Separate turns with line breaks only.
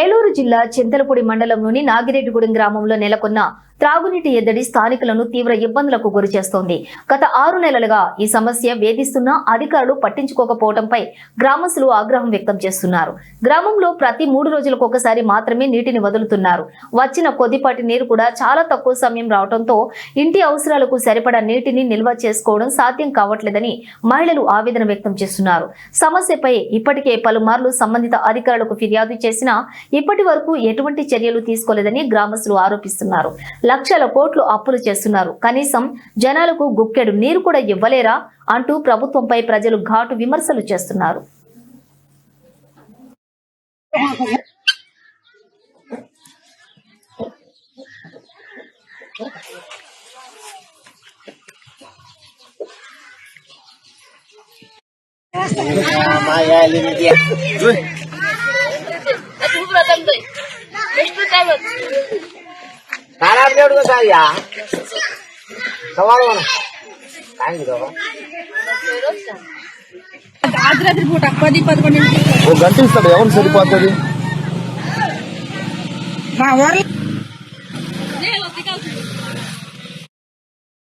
ఏలూరు జిల్లా చింతలపూడి మండలంలోని నాగిరెడ్డిగూడెం గ్రామంలో నెలకొన్న త్రాగునీటి ఎద్దడి స్థానికులను తీవ్ర ఇబ్బందులకు గురిచేస్తోంది. గత 6 నెలలుగా ఈ సమస్య వేధిస్తున్నా అధికారులు పట్టించుకోకపోవడంపై గ్రామస్తులు ఆగ్రహం వ్యక్తం చేస్తున్నారు. గ్రామంలో ప్రతి 3 రోజులకు ఒకసారి మాత్రమే నీటిని వదులుతున్నారు. వచ్చిన కొద్దిపాటి నీరు కూడా చాలా తక్కువ సమయం రావడంతో ఇంటి అవసరాలకు సరిపడా నీటిని నిల్వ చేసుకోవడం సాధ్యం కావట్లేదని మహిళలు ఆవేదన వ్యక్తం చేస్తున్నారు. సమస్యపై ఇప్పటికే పలుమార్లు సంబంధిత అధికారులకు ఫిర్యాదు చేసినా ఇప్పటి వరకు ఎటువంటి చర్యలు తీసుకోలేదని గ్రామస్తులు ఆరోపిస్తున్నారు. లక్షల కోట్లు అప్పులు చేస్తున్నారు, కనీసం జనాలకు గుక్కెడు నీరు కూడా ఇవ్వలేరా అంటూ ప్రభుత్వంపై ప్రజలు ఘాటు విమర్శలు చేస్తున్నారు.
రాత్రి పూట 10-11
గంట ఇస్తాడు ఎవరు సరిపోతుంది.
మా ఊర్లో